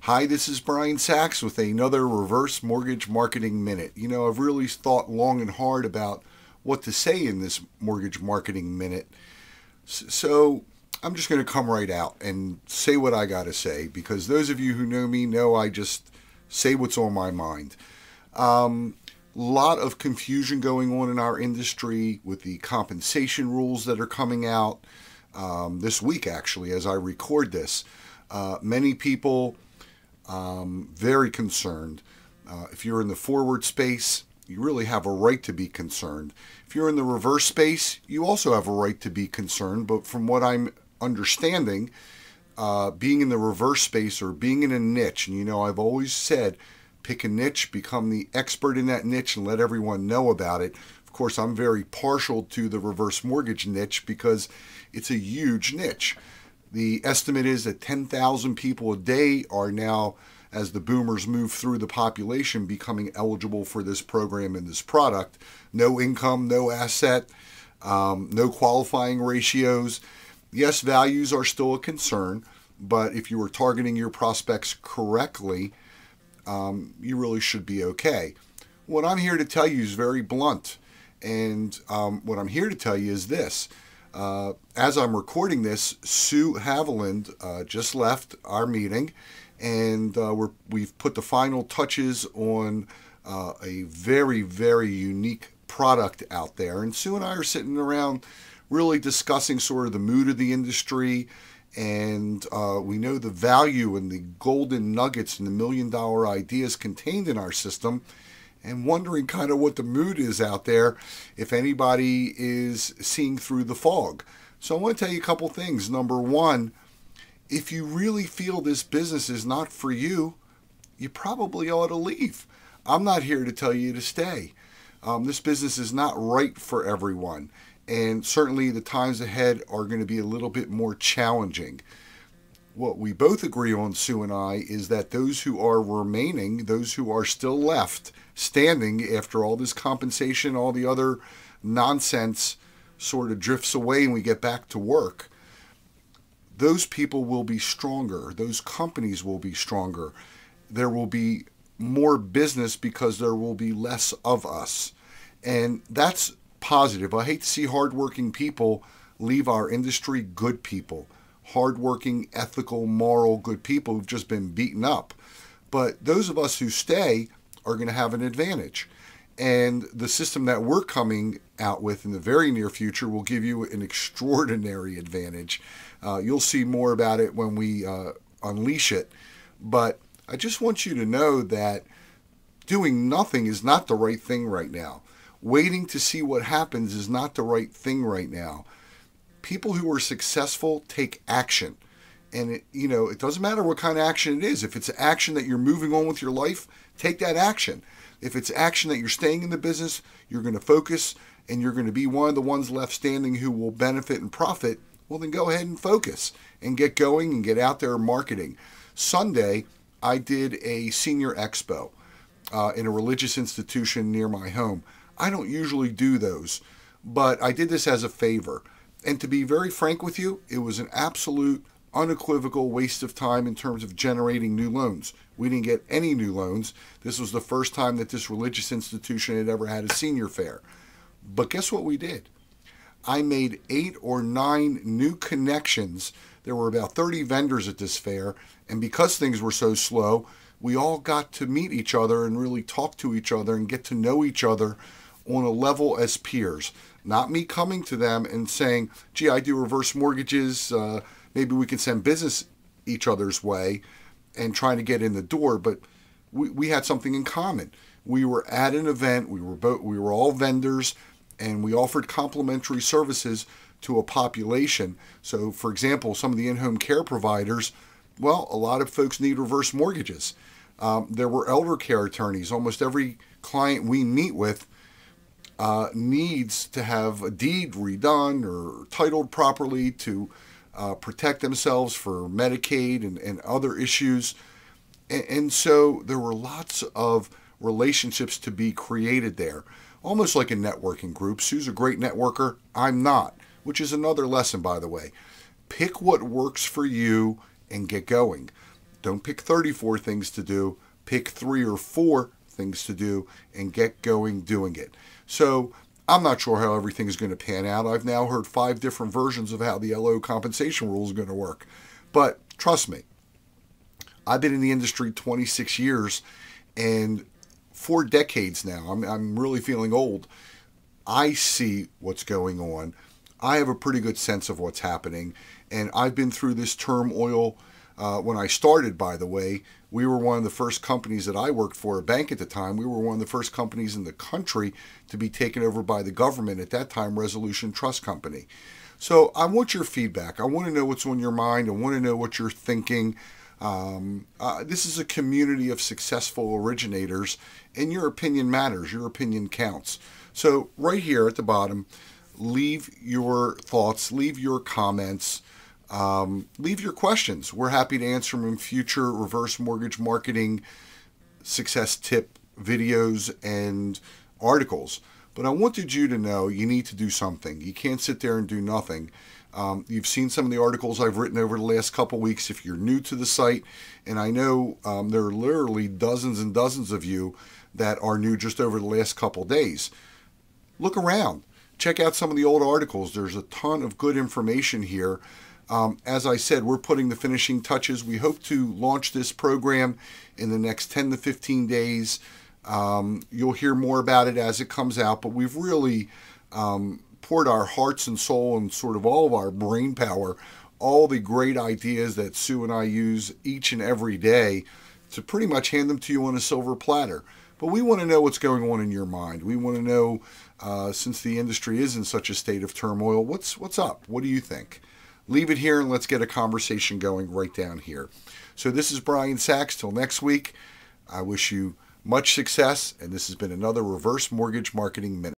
Hi, this is Brian Sachs with another Reverse Mortgage Marketing Minute. I've really thought long and hard about what to say in this Mortgage Marketing Minute. So I'm just going to come right out and say what I got to say, because those of you who know me know I just say what's on my mind. Lot of confusion going on in our industry with the compensation rules that are coming out this week, actually, as I record this. Many people very concerned. If you're in the forward space, you really have a right to be concerned. If you're in the reverse space, you also have a right to be concerned. But from what I'm understanding, being in the reverse space or being in a niche, and I've always said, pick a niche, become the expert in that niche, and let everyone know about it. Of course, I'm very partial to the reverse mortgage niche because it's a huge niche. The estimate is that 10,000 people a day are now, as the boomers move through the population, becoming eligible for this program and this product. No income, no asset, no qualifying ratios. Yes, values are still a concern, but if you are targeting your prospects correctly, you really should be okay. What I'm here to tell you is very blunt, and what I'm here to tell you is this. As I'm recording this, Sue Haviland just left our meeting, and we've put the final touches on a very, very unique product out there. And Sue and I are sitting around really discussing sort of the mood of the industry, and we know the value and the golden nuggets and the million-dollar ideas contained in our system, and wondering kind of what the mood is out there, if anybody is seeing through the fog. So I want to tell you a couple things. Number one, if you really feel this business is not for you, you probably ought to leave. I'm not here to tell you to stay. This business is not right for everyone, and certainly the times ahead are going to be a little bit more challenging. What we both agree on, Sue and I, is that those who are remaining, those who are still left standing after all this compensation, all the other nonsense sort of drifts away and we get back to work, those people will be stronger. Those companies will be stronger. There will be more business because there will be less of us. And that's positive. I hate to see hardworking people leave our industry, good people. Hardworking, ethical, moral, good people who've just been beaten up. But those of us who stay are going to have an advantage. And the system that we're coming out with in the very near future will give you an extraordinary advantage. You'll see more about it when we unleash it. But I just want you to know that doing nothing is not the right thing right now. Waiting to see what happens is not the right thing right now. People who are successful take action. And it doesn't matter what kind of action it is. If it's action that you're moving on with your life, take that action. If it's action that you're staying in the business, you're going to focus, and you're going to be one of the ones left standing who will benefit and profit, well, then go ahead and focus and get going and get out there marketing. Sunday, I did a senior expo in a religious institution near my home. I don't usually do those, but I did this as a favor. And to be very frank with you, it was an absolute, unequivocal waste of time in terms of generating new loans. We didn't get any new loans. This was the first time that this religious institution had ever had a senior fair. But guess what we did? I made 8 or 9 new connections. There were about 30 vendors at this fair, and because things were so slow, we all got to meet each other and really talk to each other and get to know each other on a level as peers. Not me coming to them and saying, gee, I do reverse mortgages, maybe we can send business each other's way, and trying to get in the door, but we had something in common. We were at an event, we were all vendors, and we offered complimentary services to a population. So, for example, some of the in-home care providers, well, a lot of folks need reverse mortgages. There were elder care attorneys. Almost every client we meet with needs to have a deed redone or titled properly to protect themselves for Medicaid and other issues. And so there were lots of relationships to be created there, almost like a networking group. Sue's a great networker. I'm not, which is another lesson, by the way. Pick what works for you and get going. Don't pick 34 things to do. Pick 3 or 4 things to do and get going doing it. So I'm not sure how everything is going to pan out. I've now heard 5 different versions of how the LO compensation rule is going to work. But trust me, I've been in the industry 26 years and 4 decades now. I'm really feeling old. I see what's going on. I have a pretty good sense of what's happening. And I've been through this turmoil. When I started, by the way, we were one of the first companies that I worked for, a bank at the time. We were one of the first companies in the country to be taken over by the government, at that time, Resolution Trust Company. So I want your feedback. I want to know what's on your mind. I want to know what you're thinking. This is a community of successful originators, and your opinion matters. Your opinion counts. So right here at the bottom, leave your thoughts, leave your comments. Leave your questions. We're happy to answer them in future reverse mortgage marketing success tip videos and articles. But I wanted you to know you need to do something. You can't sit there and do nothing. You've seen some of the articles I've written over the last couple weeks if you're new to the site. And I know there are literally dozens and dozens of you that are new just over the last couple days. Look around. Check out some of the old articles. There's a ton of good information here. As I said, we're putting the finishing touches. We hope to launch this program in the next 10 to 15 days. You'll hear more about it as it comes out, but we've really poured our hearts and soul and sort of all of our brain power, all the great ideas that Sue and I use each and every day to pretty much hand them to you on a silver platter. But we want to know what's going on in your mind. We want to know, since the industry is in such a state of turmoil, what's up? What do you think? Leave it here and let's get a conversation going right down here. So this is Brian Sachs. Till next week, I wish you much success, and this has been another Reverse Mortgage Marketing Minute.